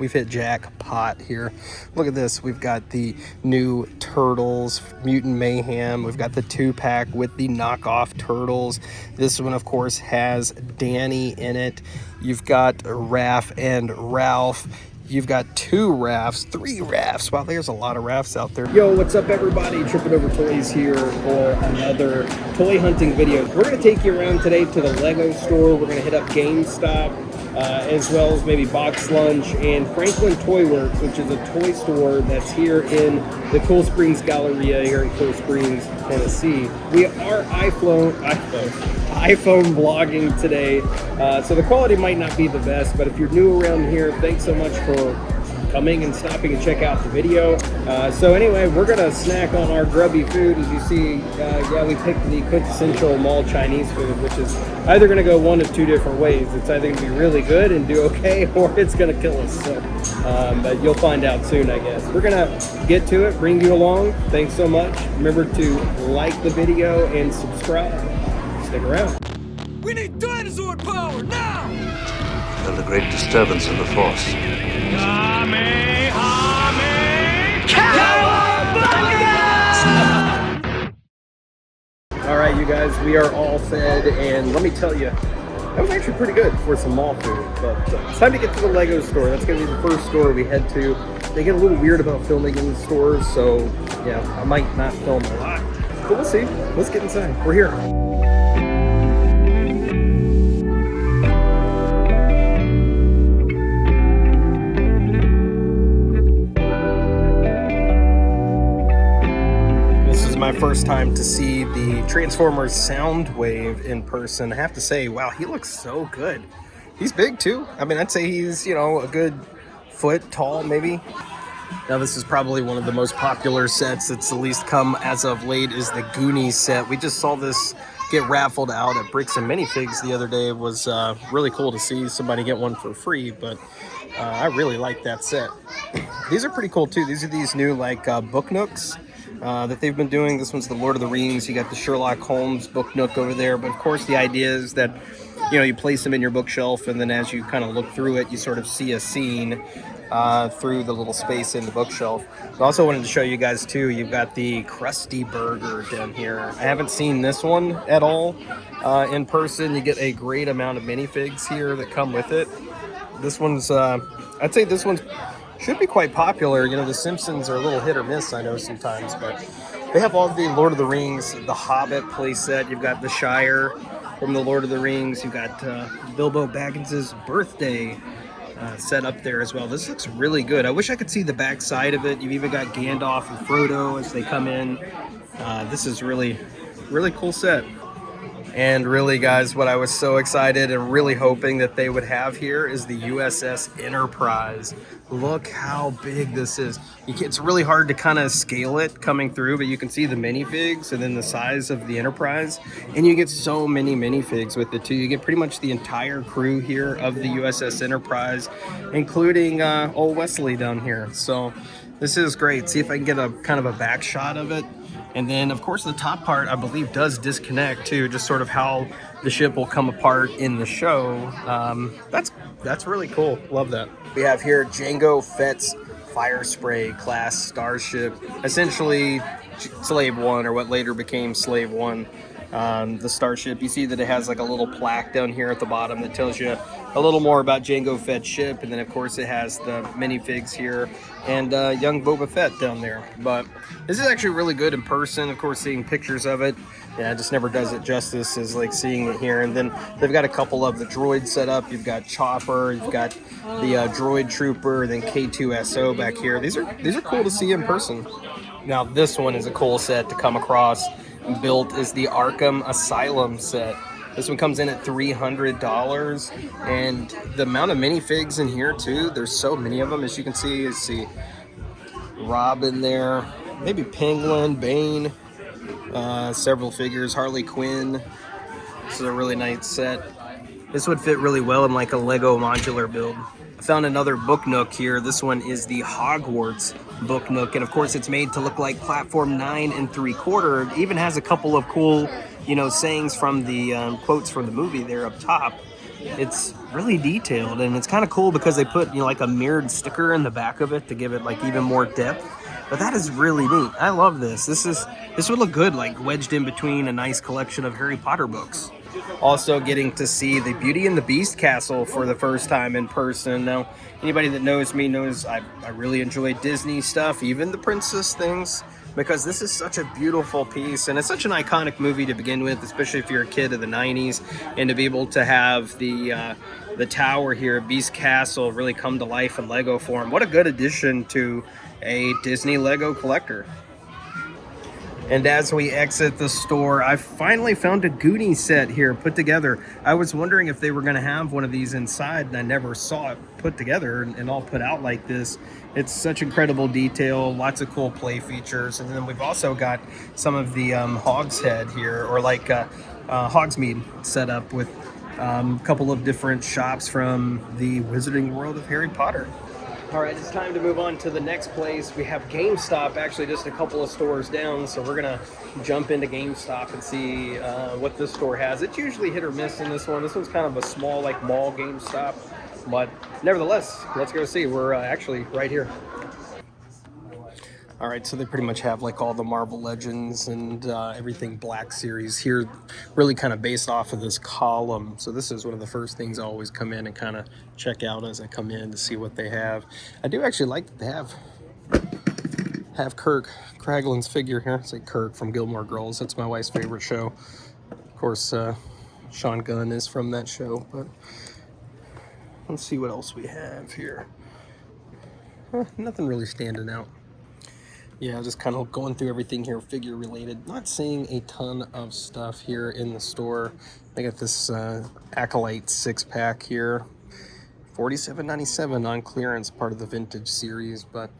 We've hit jackpot here. Look at this. We've got the new Turtles, Mutant Mayhem. We've got the 2-pack with the knockoff Turtles. This one, of course, has Danny in it. You've got Raph and Ralph. You've got 2 Raphs, 3 Raphs. Wow, there's a lot of Raphs out there. Yo, what's up, everybody? Tripping Over Toys here for another toy hunting video. We're going to take you around today to the Lego store. We're going to hit up GameStop, as well as maybe Box Lunch and Franklin Toy Works, which is a toy store that's here in the Cool Springs Galleria here in Cool Springs, Tennessee. We are iPhone vlogging today, so the quality might not be the best, but if you're new around here, thanks so much for coming and stopping and check out the video. So anyway, we're gonna snack on our grubby food. As you see, yeah, we picked the quintessential mall Chinese food, which is either gonna go one of 2 different ways. It's either gonna be really good and do okay, or it's gonna kill us. So, but you'll find out soon, I guess. We're gonna get to it, bring you along. Thanks so much. Remember to like the video and subscribe. Stick around. We need dinosaur power now! Felt a great disturbance in the force. All right, you guys, we are all fed, and let me tell you, that was actually pretty good for some mall food. But it's time to get to the Lego store. That's going to be the first store we head to. They get a little weird about filming in the stores, so yeah, I might not film a lot, but we'll see. Let's get inside. We're here. My first time to see the Transformers Soundwave in person. I have to say, wow, he looks so good. He's big too. I mean, I'd say he's, you know, a good foot tall maybe. Now this is probably one of the most popular sets that's the least come as of late is the Goonies set. We just saw this get raffled out at Bricks and Minifigs the other day. It was really cool to see somebody get one for free, but I really like that set. These are pretty cool too. These are these new like book nooks that they've been doing. This one's the Lord of the Rings. You got the Sherlock Holmes book nook over there, but of course the idea is that, you know, you place them in your bookshelf, and then as you kind of look through it, you sort of see a scene through the little space in the bookshelf. I also wanted to show you guys too, you've got the Krusty Burger down here. I haven't seen this one at all in person. You get a great amount of minifigs here that come with it. This one's I'd say this one's should be quite popular. You know, the Simpsons are a little hit or miss, I know, sometimes, but they have all the Lord of the Rings, the Hobbit playset. You've got the Shire from the Lord of the Rings. You've got Bilbo Baggins's birthday set up there as well. This looks really good. I wish I could see the back side of it. You've even got Gandalf and Frodo as they come in. This is really cool set. And really, guys, what I was so excited and really hoping that they would have here is the USS Enterprise. Look how big this is. It's really hard to kind of scale it coming through, but you can see the minifigs and then the size of the Enterprise. And you get so many minifigs with it too. You get pretty much the entire crew here of the USS Enterprise, including old Wesley down here. So this is great. See if I can get a kind of a back shot of it. And then, of course, the top part, I believe, does disconnect, too, just sort of how the ship will come apart in the show. That's really cool. Love that. We have here Jango Fett's Fire Spray class starship, essentially Slave 1, or what later became Slave 1. The starship, you see that it has like a little plaque down here at the bottom that tells you a little more about Jango Fett's ship, and then of course it has the minifigs here and young Boba Fett down there. But this is actually really good in person. Of course, seeing pictures of it, yeah, it just never does it justice as like seeing it here. And then they've got a couple of the droids set up. You've got Chopper, you've got the droid trooper, then K2SO back here. These are cool to see in person. Now this one is a cool set to come across. Built is the Arkham Asylum set. This one comes in at $300, and the amount of minifigs in here too, there's so many of them. As you can see, you see Robin there, maybe Penguin, Bane, several figures, Harley Quinn. This is a really nice set. This would fit really well in like a Lego modular build. I found another book nook here. This one is the Hogwarts book nook, and of course it's made to look like platform 9 3/4. It even has a couple of cool, you know, sayings from the quotes from the movie there up top. It's really detailed, and it's kind of cool because they put, you know, like a mirrored sticker in the back of it to give it like even more depth. But that is really neat. I love this. This would look good like wedged in between a nice collection of Harry Potter books. Also getting to see the Beauty and the Beast castle for the first time in person. Now, anybody that knows me knows I really enjoy Disney stuff, even the princess things, because this is such a beautiful piece, and it's such an iconic movie to begin with, especially if you're a kid of the 90s, and to be able to have the tower here, Beast Castle, really come to life in Lego form. What a good addition to a Disney Lego collector. And as we exit the store, I finally found a Goonies set here put together. I was wondering if they were going to have one of these inside, and I never saw it put together and all put out like this. It's such incredible detail, lots of cool play features. And then we've also got some of the Hogshead here, or like Hogsmeade set up with a couple of different shops from the Wizarding World of Harry Potter. All right, it's time to move on to the next place. We have GameStop, actually just a couple of stores down, so we're gonna jump into GameStop and see what this store has. It's usually hit or miss in this one. This one's kind of a small, like, mall GameStop, but nevertheless, let's go see. We're actually right here. All right, so they pretty much have like all the Marvel Legends and everything Black Series here, really kind of based off of this column. So this is one of the first things I always come in and kind of check out as I come in to see what they have. I do actually like that they have Kirk Kraglin's figure here. It's like Kirk from Gilmore Girls. That's my wife's favorite show. Of course, Sean Gunn is from that show, but let's see what else we have here. Nothing really standing out. Yeah, just kind of going through everything here, figure related. Not seeing a ton of stuff here in the store. I got this Acolyte 6-pack here, $47.97 on clearance, part of the vintage series. But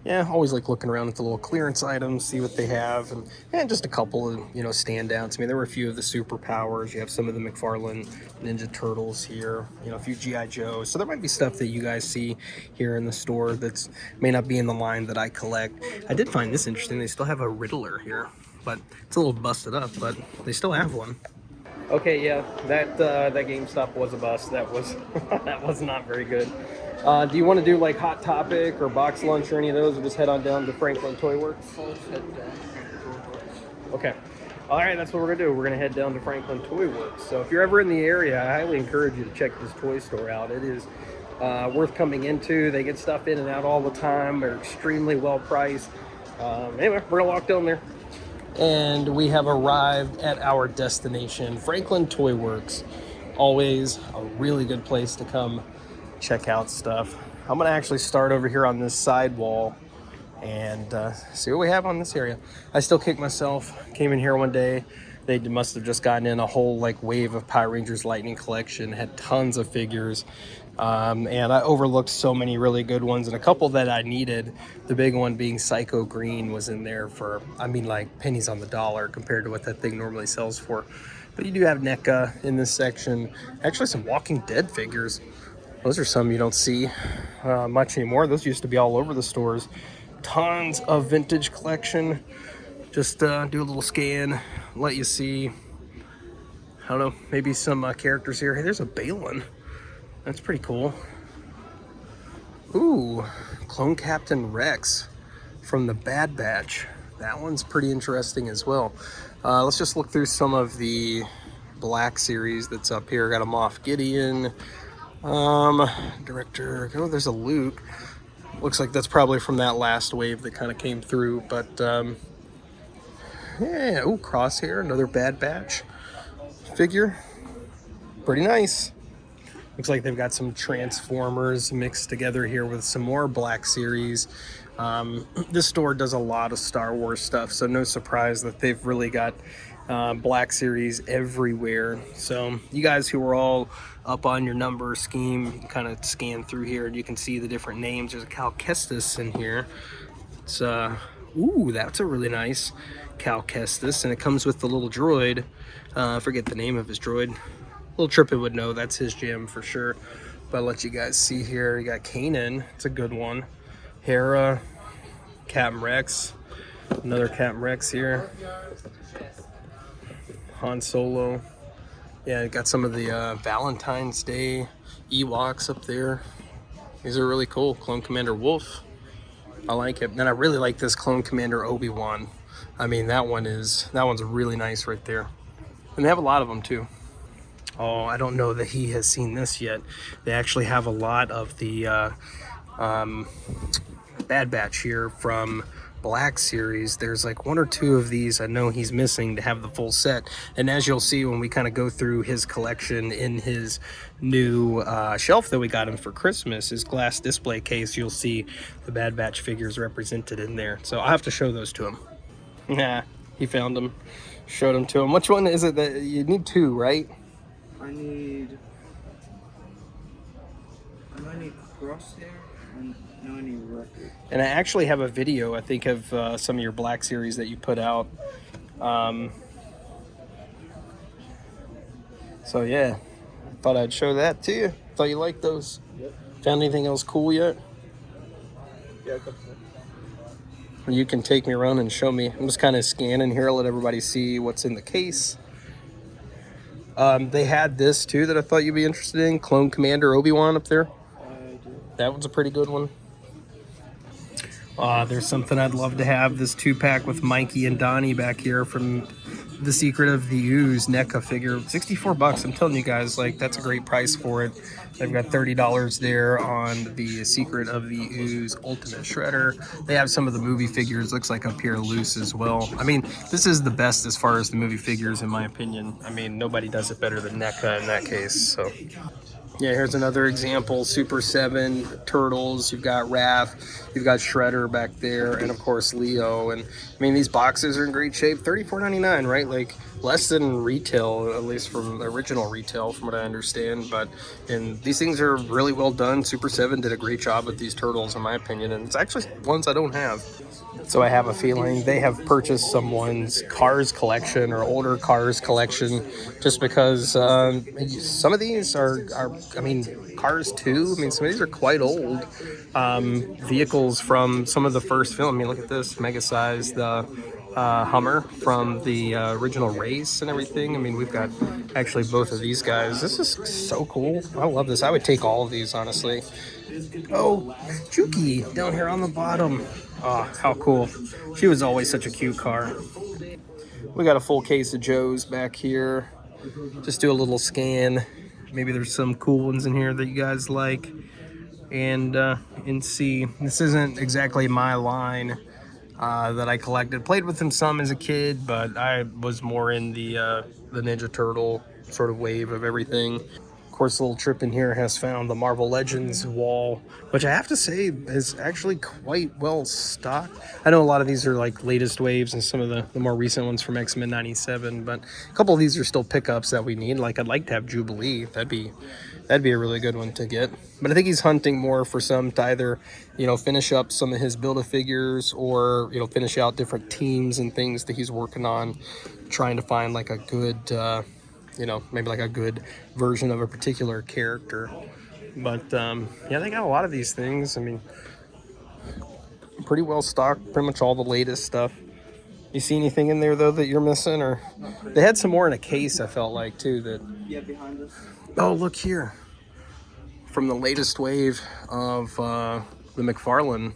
yeah, always like looking around at the little clearance items, see what they have, and just a couple of, you know, standouts. I mean, there were a few of the superpowers. You have some of the McFarlane Ninja Turtles here, you know, a few G.I. Joes. So there might be stuff that you guys see here in the store that's may not be in the line that I collect. I did find this interesting. They still have a Riddler here, but it's a little busted up, but they still have one. Okay, yeah, that GameStop was a bust. That was that was not very good. Do you want to do like Hot Topic or Box Lunch or any of those, or just head on down to Franklin Toy Works? Okay. All right, that's what we're gonna do. We're gonna head down to Franklin Toy Works. So if you're ever in the area, I highly encourage you to check this toy store out. It is worth coming into. They get stuff in and out all the time. They're extremely well priced. Anyway, we're gonna walk down there. And we have arrived at our destination, Franklin Toy Works. Always a really good place to come check out stuff. I'm gonna actually start over here on this side wall and see what we have on this area. I still kick myself. Came in here one day. They must have just gotten in a whole like wave of Power Rangers Lightning collection, had tons of figures. And I overlooked so many really good ones, and a couple that I needed. The big one being Psycho Green was in there for, I mean, like pennies on the dollar compared to what that thing normally sells for. But you do have NECA in this section. Actually, some Walking Dead figures. Those are some you don't see much anymore. Those used to be all over the stores. Tons of vintage collection. Just do a little scan, let you see, I don't know, maybe some characters here. Hey, there's a Balin. That's pretty cool. Ooh, Clone Captain Rex from the Bad Batch. That one's pretty interesting as well. Let's just look through some of the Black series that's up here. Got a Moff Gideon. Director, oh, there's a Luke. Looks like that's probably from that last wave that kind of came through, but yeah, ooh, Crosshair, another Bad Batch figure. Pretty nice. Looks like they've got some Transformers mixed together here with some more Black series. This store does a lot of Star Wars stuff, so no surprise that they've really got Black series everywhere. So you guys who are all up on your number scheme, kind of scan through here and you can see the different names. There's a Cal Kestis in here. It's ooh, that's a really nice Cal Kestis, and it comes with the little droid. I forget the name of his droid. Little Trippin would know, that's his jam for sure. But I'll let you guys see here. You got Kanan, it's a good one. Hera, Captain Rex, another Captain Rex here. Han Solo, Yeah, got some of the Valentine's Day Ewoks up there. These are really cool. Clone Commander Wolf. I like it. And I really like this Clone Commander Obi-Wan. I mean, that one's really nice right there. And they have a lot of them too. Oh, I don't know that he has seen this yet. They actually have a lot of the Bad Batch here from Black Series. There's like one or two of these I know he's missing to have the full set. And as you'll see when we kind of go through his collection in his new shelf that we got him for Christmas, his glass display case, you'll see the Bad Batch figures represented in there. So I'll have to show those to him. Yeah, he found them. Showed them to him. Which one is it that you need? Two, right? I need Crosshair and no, I need Record. And I actually have a video, I think, of some of your Black Series that you put out. So yeah, thought I'd show that to you. Thought you liked those. Yep. Found anything else cool yet? Yeah, a couple. You can take me around and show me. I'm just kind of scanning here, let everybody see what's in the case. They had this too that I thought you'd be interested in. Clone Commander Obi-Wan up there. That one's a pretty good one. There's something I'd love to have. This 2-pack with Mikey and Donnie back here from The Secret of the Ooze NECA figure. $64. I'm telling you guys, like, that's a great price for it. They've got $30 there on the Secret of the Ooze Ultimate Shredder. They have some of the movie figures, looks like up here loose as well. I mean, this is the best as far as the movie figures, in my opinion. I mean, nobody does it better than NECA in that case, so... Yeah, here's another example. Super 7, Turtles, you've got Raph, you've got Shredder back there, and of course Leo. And I mean, these boxes are in great shape. $34.99, right? Like less than retail, at least from the original retail, from what I understand. And these things are really well done. Super 7 did a great job with these Turtles, in my opinion, and it's actually ones I don't have. So I have a feeling they have purchased someone's Cars collection or older Cars collection, just because some of these are I mean, Cars 2, I mean, some of these are quite old vehicles from some of the first film. I mean, look at this mega-sized Hummer from the original race and everything. I mean, we've got actually both of these guys. This is so cool. I love this. I would take all of these, honestly. Oh, Juki down here on the bottom. Oh, how cool. She was always such a cute car. We got a full case of Joes back here. Just do a little scan. Maybe there's some cool ones in here that you guys like. And see, this isn't exactly my line that I collected. Played with them some as a kid, but I was more in the Ninja Turtle sort of wave of everything. Of course, a little trip in here has found the Marvel Legends wall, which I have to say is actually quite well stocked. I know a lot of these are like latest waves and some of the more recent ones from X-Men 97, but a couple of these are still pickups that we need. Like, I'd like to have Jubilee. That'd be a really good one to get. But I think he's hunting more for some to either, finish up some of his Build-A-Figures or, finish out different teams and things that he's working on, trying to find like a good... maybe like a good version of a particular character. But yeah, they got a lot of these things. I mean, pretty well stocked, pretty much all the latest stuff. You see anything in there though that you're missing? Or they had some more in a case, I felt like, too. Yeah, behind us. Oh, look here. From the latest wave of the McFarlane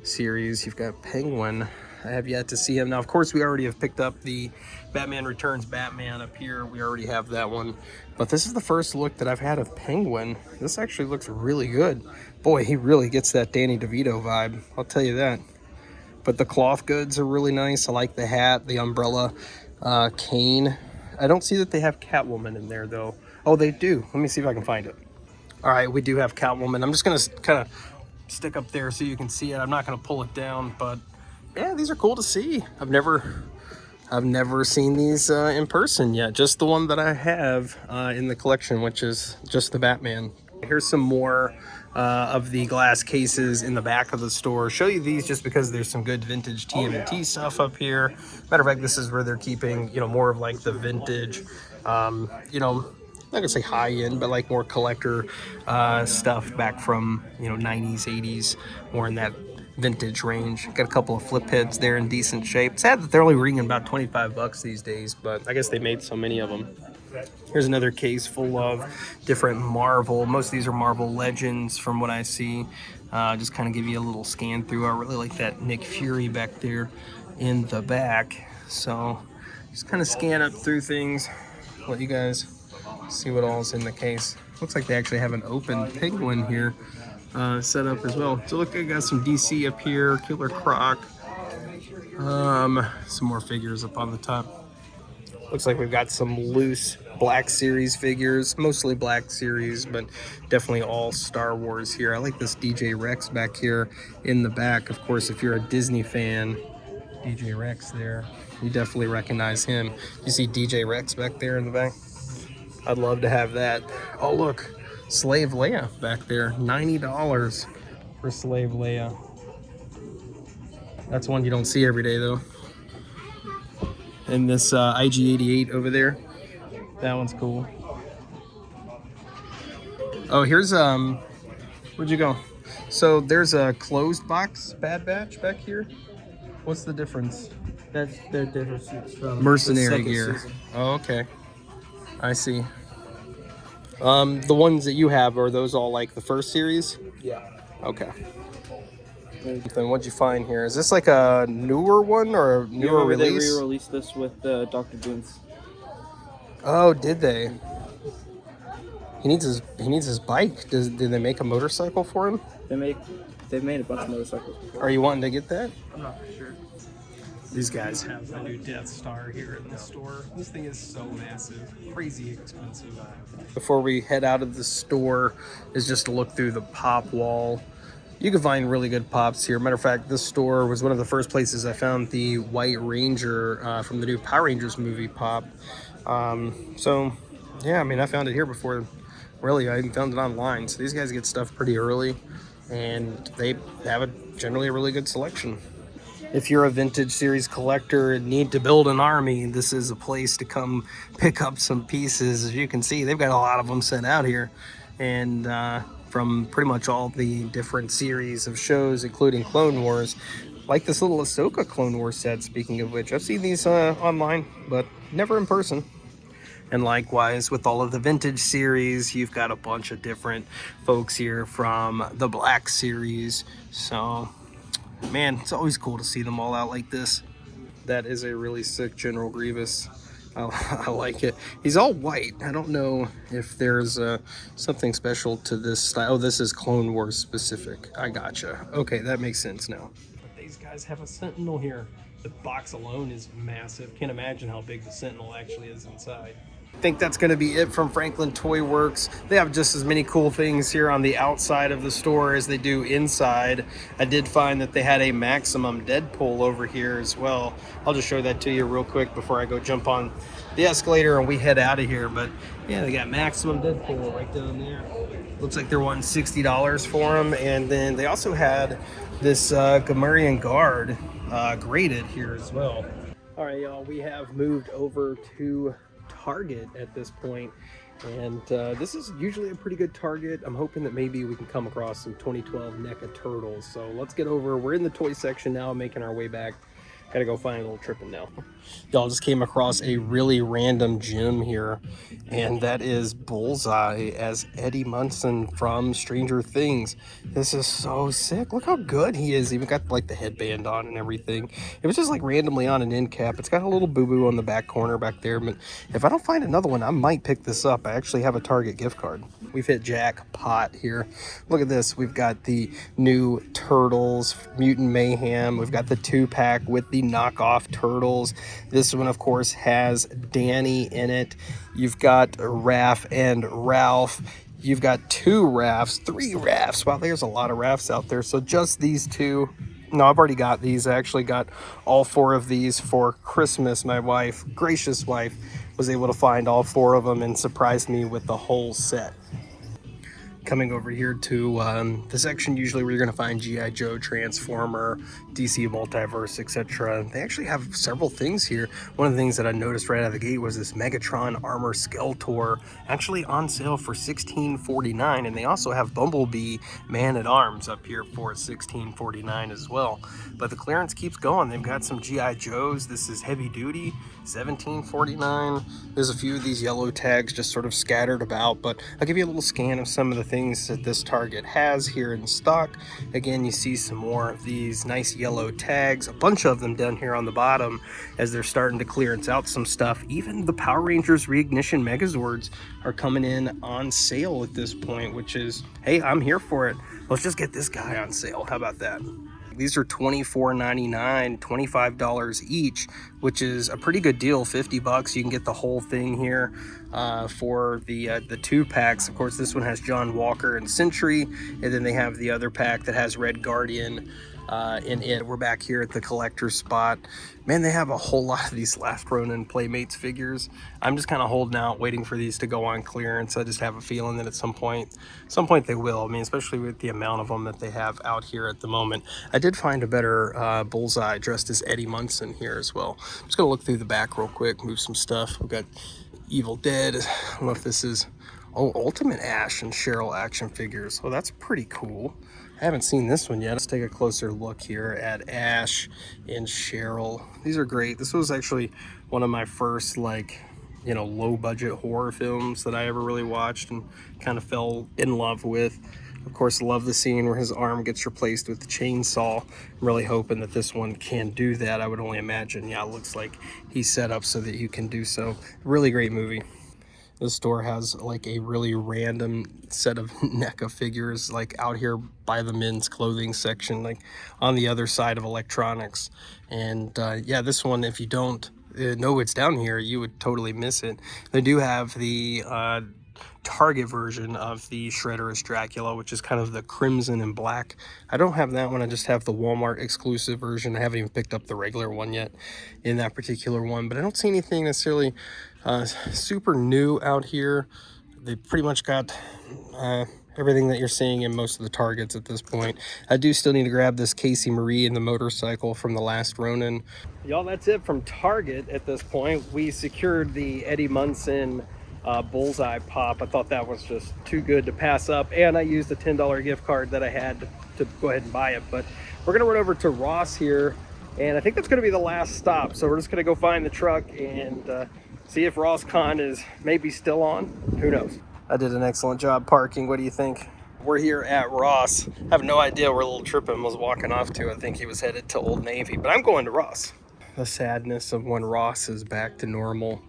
series, you've got Penguin. I have yet to see him. Now, of course, we already have picked up the Batman Returns Batman up here. We already have that one. But this is the first look that I've had of Penguin. This actually looks really good. Boy, he really gets that Danny DeVito vibe. I'll tell you that. But the cloth goods are really nice. I like the hat, the umbrella, cane. I don't see that they have Catwoman in there, though. Oh, they do. Let me see if I can find it. All right, we do have Catwoman. I'm just going to kind of stick up there so you can see it. I'm not going to pull it down, but... yeah, these are cool to see. I've never seen these in person yet. Just the one that I have in the collection, which is just the Batman. Here's some more of the glass cases in the back of the store. Show you these just because there's some good vintage TMNT stuff up here. Matter of fact, this is where they're keeping, more of like the vintage, I'm not gonna say high end, but like more collector stuff back from 90s, 80s, more in that vintage range. Got a couple of flip heads there in decent shape. Sad that they're only ringing about $25 these days, but I guess they made so many of them. Here's another case full of different Marvel. Most of these are Marvel Legends from what I see. Just kind of give you a little scan through. I really like that Nick Fury back there in the back. So just kind of scan up through things, let you guys see what all is in the case. Looks like they actually have an open Penguin here set up as well. So look, I got some DC up here, Killer Croc, some more figures up on the top. Looks like we've got some loose Black Series figures, mostly Black Series, but definitely all Star Wars here. I like this DJ Rex back here in the back. Of course, if you're a Disney fan, DJ Rex there, you definitely recognize him. You see DJ Rex back there in the back? I'd love to have that. Oh, look, Slave Leia back there, $90 for Slave Leia. That's one you don't see every day, though. And this IG-88 over there, that one's cool. Oh, here's where'd you go? So there's a closed box Bad Batch back here. What's the difference? That's the difference from Mercenary the gear. season. Oh, okay, I see. The ones that you have, are those all like the first series? Yeah. Okay. Ethan, what'd you find here? Is this like a newer one or a newer release? They re-released this with Dr. Dooms. Oh, did they? He needs his bike. Did they make a motorcycle for him? They've made a bunch of motorcycles before. Are you wanting to get that? I'm not for sure. These guys have the new Death Star here in the store. This thing is so massive, crazy expensive. Before we head out of the store is just to look through the pop wall. You can find really good pops here. Matter of fact, this store was one of the first places I found the White Ranger from the new Power Rangers movie pop. So, yeah, I mean, I found it here before. Really, I even found it online. So these guys get stuff pretty early, and they have generally a really good selection. If you're a vintage series collector and need to build an army, this is a place to come pick up some pieces. As you can see, they've got a lot of them sent out here. And from pretty much all the different series of shows, including Clone Wars. Like this little Ahsoka Clone Wars set, speaking of which. I've seen these online, but never in person. And likewise, with all of the vintage series, you've got a bunch of different folks here from the Black Series. So, man, it's always cool to see them all out like this. That is a really sick General Grievous. I like it. He's all white. I don't know if there's something special to this style. Oh, this is Clone Wars specific. I gotcha. Okay, that makes sense now. But these guys have a Sentinel here. The box alone is massive. Can't imagine how big the Sentinel actually is inside. I think that's going to be it from Franklin Toy Works. They have just as many cool things here on the outside of the store as they do inside. I did find that they had a Maximum Deadpool over here as well. I'll just show that to you real quick before I go jump on the escalator and we head out of here. But yeah, they got Maximum Deadpool right down there. Looks like they're wanting $60 for them. And then they also had this Gamorrean Guard graded here as well. All right, y'all, we have moved over to Target at this point, and this is usually a pretty good Target. I'm hoping that maybe we can come across some 2012 NECA Turtles. So let's get over. We're in the toy section now, making our way back. Gotta go find a little tripping now. Y'all, just came across a really random gem here, and that is Bullseye as Eddie Munson from Stranger Things. This is so sick. Look how good he is. Even got like the headband on and everything. It was just like randomly on an end cap. It's got a little boo-boo on the back corner back there, but if I don't find another one, I might pick this up. I actually have a Target gift card. We've hit jackpot here. Look at this. We've got the new Turtles, Mutant Mayhem. We've got the 2-pack with the knockoff Turtles. This one, of course, has Danny in it. You've got Raph and Ralph. You've got 2 Raphs, 3 Raphs. Wow, there's a lot of Raphs out there. So just these 2. No, I've already got these. I actually got all 4 of these for Christmas. My wife, gracious wife, was able to find all 4 of them and surprised me with the whole set. coming over here to the section usually where you're going to find G.I. Joe, Transformer, DC Multiverse, etc. They actually have several things here. One of the things that I noticed right out of the gate was this Megatron Armor Skeletor, actually on sale for $16.49, and they also have Bumblebee Man-at-Arms up here for $16.49 as well. But the clearance keeps going. They've got some G.I. Joes. This is heavy duty, $17.49. There's a few of these yellow tags just sort of scattered about, but I'll give you a little scan of some of the things that this Target has here in stock. Again, you see some more of these nice yellow tags, a bunch of them down here on the bottom as they're starting to clearance out some stuff. Even the Power Rangers Reignition Megazords are coming in on sale at this point, which is, hey, I'm here for it. Let's just get this guy on sale. How about that? These are $24.99, $25 each, which is a pretty good deal. $50. You can get the whole thing here for the 2 packs. Of course, this one has John Walker and Sentry, and then they have the other pack that has Red Guardian in it. We're back here at the collector's spot. Man, they have a whole lot of these Last Ronin Playmates figures. I'm just kind of holding out, waiting for these to go on clearance. I just have a feeling that at some point they will. I mean, especially with the amount of them that they have out here at the moment. I did find a better Bullseye dressed as Eddie Munson here as well. I'm just gonna look through the back real quick, move some stuff. We've got Evil Dead. I don't know if this is, oh, Ultimate Ash and Cheryl action figures. Oh, that's pretty cool. I haven't seen this one yet. Let's take a closer look here at Ash and Cheryl. These are great. This was actually one of my first, like, you know, low budget horror films that I ever really watched and kind of fell in love with. Of course, love the scene where his arm gets replaced with the chainsaw. I'm really hoping that this one can do that. I would only imagine, yeah, it looks like he's set up so that you can do so. Really great movie. This store has like a really random set of NECA figures like out here by the men's clothing section, like on the other side of electronics. And yeah, this one, if you don't know it's down here, you would totally miss it. They do have the Target version of the Shredder as Dracula, which is kind of the crimson and black. I don't have that one. I just have the Walmart exclusive version. I haven't even picked up the regular one yet in that particular one, but I don't see anything necessarily super new out here. They pretty much got everything that you're seeing in most of the Targets at this point. I do still need to grab this Casey Marie and the motorcycle from the Last Ronin. Y'all, that's it from Target at this point. We secured the Eddie Munson Bullseye pop. I thought that was just too good to pass up, and I used a $10 gift card that I had to go ahead and buy it. But we're gonna run over to Ross here, and I think that's gonna be the last stop. So we're just gonna go find the truck and see if Ross Con is maybe still on. Who knows? I did an excellent job parking. What do you think? We're here at Ross. I have no idea where little Trippin was walking off to. I think he was headed to Old Navy, but I'm going to Ross. The sadness of when Ross is back to normal.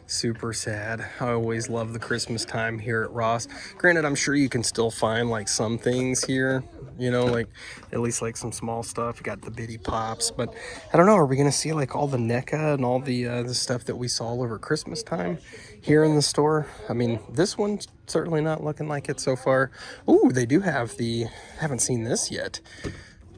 Super sad. I always love the Christmas time here at Ross. Granted, I'm sure you can still find like some things here, you know, like at least like some small stuff. You got the bitty pops, but I don't know, are we gonna see like all the NECA and all the stuff that we saw over Christmas time here in the store? I mean, this one's certainly not looking like it so far. Ooh, they do have the, haven't seen this yet,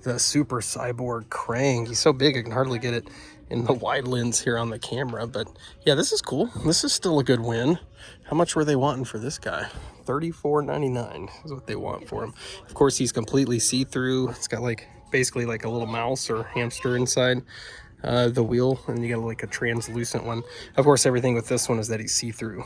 the Super Cyborg Krang. He's so big I can hardly get it in the wide lens here on the camera, but yeah, this is cool. This is still a good win. How much were they wanting for this guy? $34.99 is what they want for him. Of course, he's completely see-through. It's got like basically like a little mouse or hamster inside the wheel, and you got like a translucent one. Of course, everything with this one is that he's see-through.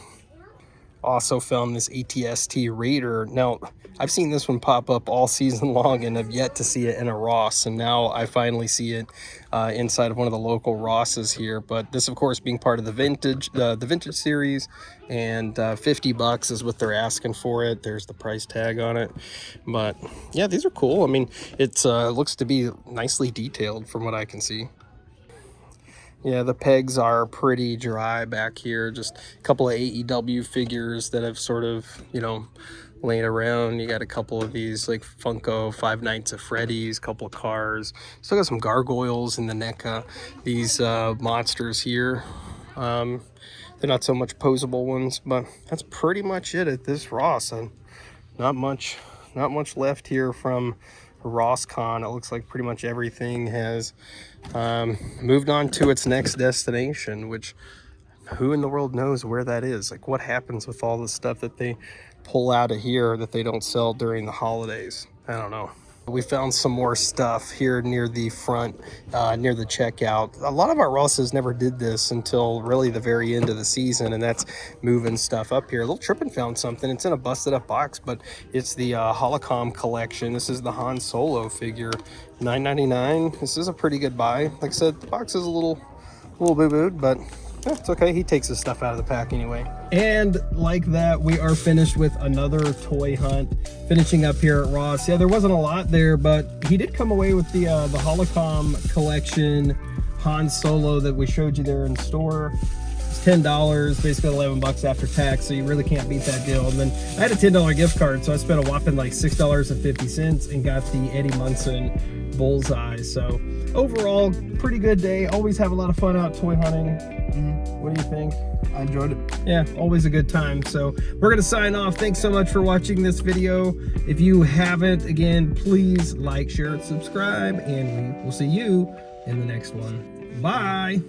Also found this ATST Raider. Now, I've seen this one pop up all season long and have yet to see it in a Ross, and now I finally see it inside of one of the local Rosses here. But this, of course, being part of the vintage series, and $50 is what they're asking for it. There's the price tag on it. But yeah, these are cool. I mean, it looks to be nicely detailed from what I can see. Yeah, the pegs are pretty dry back here. Just a couple of AEW figures that have sort of, you know, laying around. You got a couple of these like Funko Five Nights at Freddy's, couple of cars. Still got some gargoyles in the NECA. These monsters here. They're not so much posable ones, but that's pretty much it at this Ross. And not much left here from RossCon. It looks like pretty much everything has moved on to its next destination, which who in the world knows where that is? Like, what happens with all the stuff that they pull out of here that they don't sell during the holidays. I don't know. We found some more stuff here near the front, near the checkout. A lot of our Rosses never did this until really the very end of the season, and that's moving stuff up here. Little Trippin found something. It's in a busted up box, but it's the Holocom collection. This is the Han Solo figure, $9.99. This is a pretty good buy. Like I said, the box is a little boo-booed, but it's okay. He takes his stuff out of the pack anyway. And like that, we are finished with another toy hunt. Finishing up here at Ross. Yeah, there wasn't a lot there, but he did come away with the Holocom collection Han Solo that we showed you there in store. It's $10, basically $11 after tax, so you really can't beat that deal. And then I had a $10 gift card, so I spent a whopping like $6.50 and got the Eddie Munson Bullseye. So overall, pretty good day. Always have a lot of fun out toy hunting. What do you think? I enjoyed it. Yeah, always a good time. So we're going to sign off. Thanks so much for watching this video. If you haven't, again, please like, share, and subscribe, and we will see you in the next one. Bye.